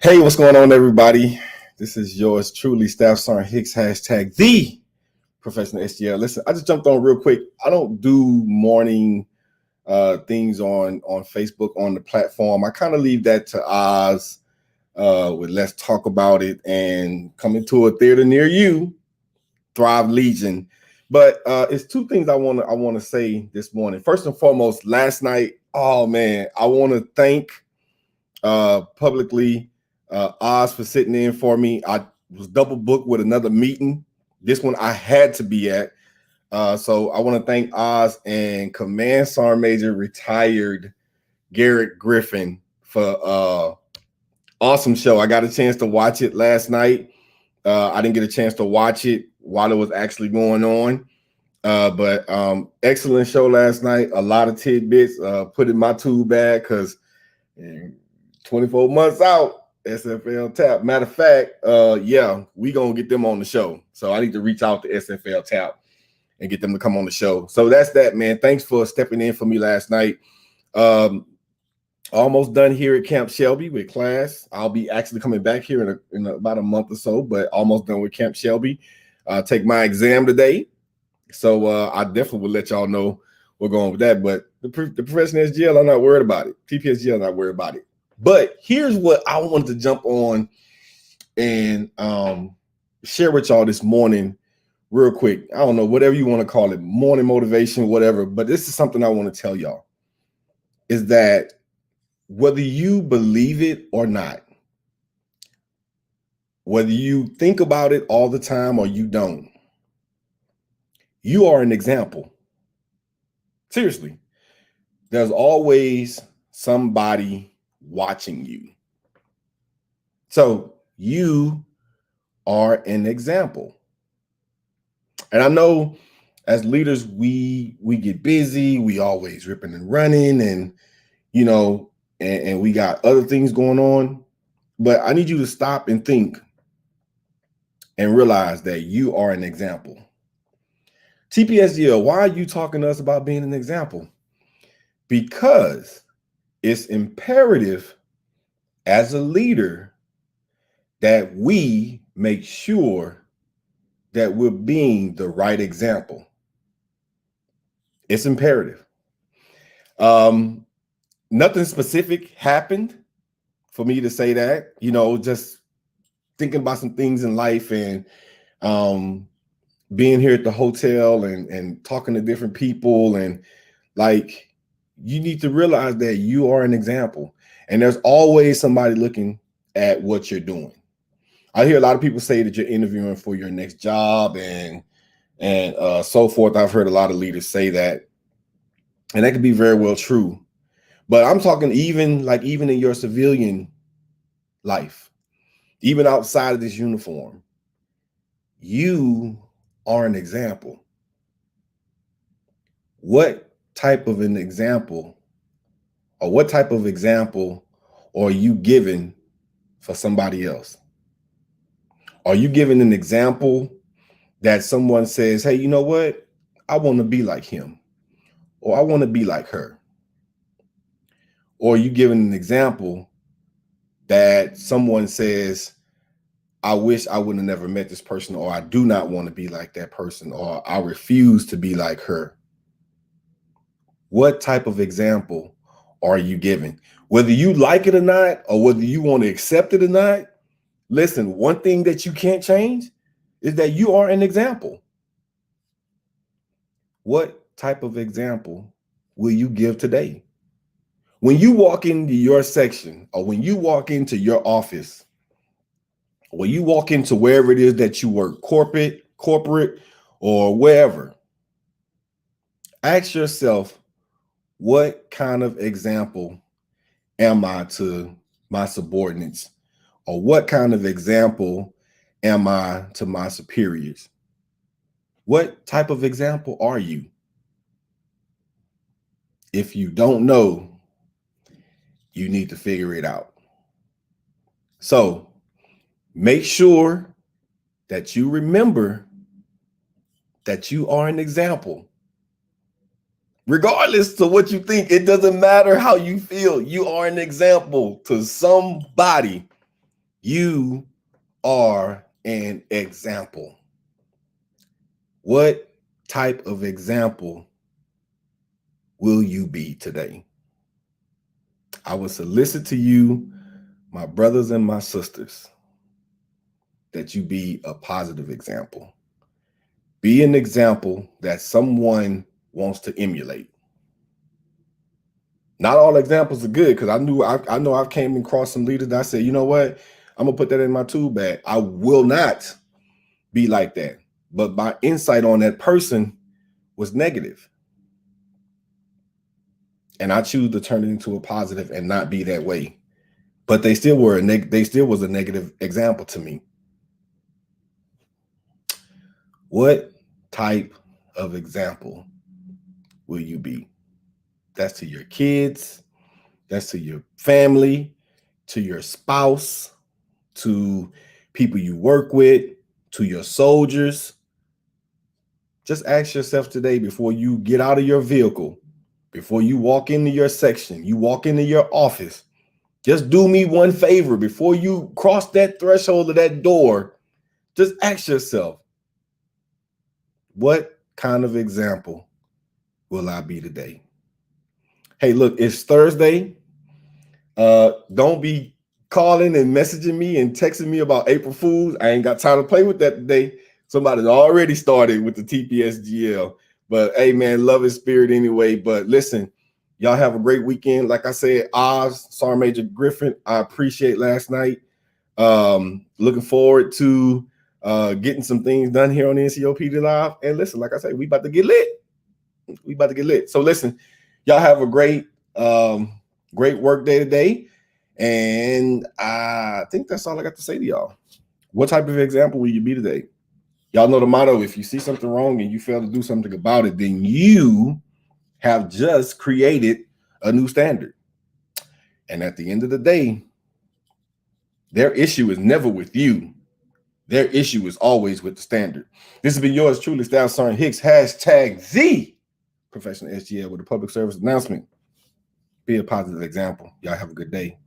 Hey, what's going on, everybody? This is yours truly, Staff Sergeant Hicks, hashtag the professional SGL. Listen, I just jumped on real quick. I don't do morning things on Facebook on the platform. I kind of leave that to Oz with Let's Talk About It and coming to a theater near you, Thrive Legion. But it's two things I want to say this morning. First and foremost, last night, oh man, I want to thank publicly Oz for sitting in for me. I was double booked with another meeting. This one I had to be at. So I want to thank Oz and Command Sergeant Major retired Garrett Griffin for awesome show. I got a chance to watch it last night. I didn't get a chance to watch it while it was actually going on. But excellent show last night. A lot of tidbits put in my tool bag because 24 months out, SFL Tap. Matter of fact, yeah, we gonna get them on the show. So I need to reach out to SFL Tap and get them to come on the show. So that's that, man. Thanks for stepping in for me last night. Almost done here at Camp Shelby with class. I'll be actually coming back here in about a month or so, but almost done with Camp Shelby. Take my exam today. So I definitely will let y'all know we're going with that. But the professional SGL, I'm not worried about it. TPSGL, I'm not worried about it. But here's what I wanted to jump on and share with y'all this morning real quick. I don't know, whatever you want to call it, morning motivation, whatever. But this is something I want to tell y'all, is that whether you believe it or not, whether you think about it all the time or you don't, you are an example. Seriously, there's always somebody watching you. So you are an example. And I know as leaders, we get busy, we always ripping and running, and you know, and we got other things going on. But I need you to stop and think and realize that you are an example. TPSGL, why are you talking to us about being an example? Because it's imperative as a leader that we make sure that we're being the right example. It's imperative. Nothing specific happened for me to say that, you know, just thinking about some things in life and being here at the hotel and talking to different people, and like, you need to realize that you are an example, and there's always somebody looking at what you're doing. I hear a lot of people say that you're interviewing for your next job and so forth. I've heard a lot of leaders say that, and that could be very well true. But I'm talking even in your civilian life, even outside of this uniform, you are an example. What type of an example, or what type of example are you giving for somebody else? Are you giving an example that someone says, hey, you know what? I want to be like him, or I want to be like her? Or are you giving an example that someone says, I wish I would have never met this person, or I do not want to be like that person, or I refuse to be like her? What type of example are you giving? Whether you like it or not, or whether you want to accept it or not, listen, one thing that you can't change is that you are an example. What type of example will you give today? When you walk into your section, or when you walk into your office, or you walk into wherever it is that you work, corporate, or wherever, ask yourself, what kind of example am I to my subordinates? Or what kind of example am I to my superiors? What type of example are you? If you don't know, you need to figure it out. So make sure that you remember that you are an example. Regardless of what you think, it doesn't matter how you feel. You are an example to somebody. You are an example. What type of example will you be today? I would solicit to you, my brothers and my sisters, that you be a positive example. Be an example that someone wants to emulate. Not all examples are good, because I know I've came across some leaders that I said, you know what, I'm gonna put that in my tool bag. I will not be like that. But my insight on that person was negative. And I choose to turn it into a positive and not be that way. But they still was a negative example to me. What type of example will you be? That's to your kids, that's to your family, to your spouse, to people you work with, to your soldiers. Just ask yourself today, before you get out of your vehicle, before you walk into your section, you walk into your office, just do me one favor. Before you cross that threshold of that door, just ask yourself, what kind of example will I be today? Hey, look, it's Thursday. Don't be calling and messaging me and texting me about April Fools. I ain't got time to play with that today. Somebody's already started with the TPSGL. But hey, man, love is spirit anyway. But listen, y'all have a great weekend. Like I said, Oz, Sergeant Major Griffin, I appreciate last night. Looking forward to getting some things done here on the NCOPD Live. And listen, like I said, we about to get lit. We about to get lit. So listen, y'all have a great work day today. And I think that's all I got to say to y'all. What type of example will you be today? Y'all know the motto: if you see something wrong and you fail to do something about it, then you have just created a new standard. And at the end of the day, their issue is never with you. Their issue is always with the standard. This has been yours truly, Staff Sergeant Hicks, #the Professional SGL, with a public service announcement. Be a positive example. Y'all have a good day.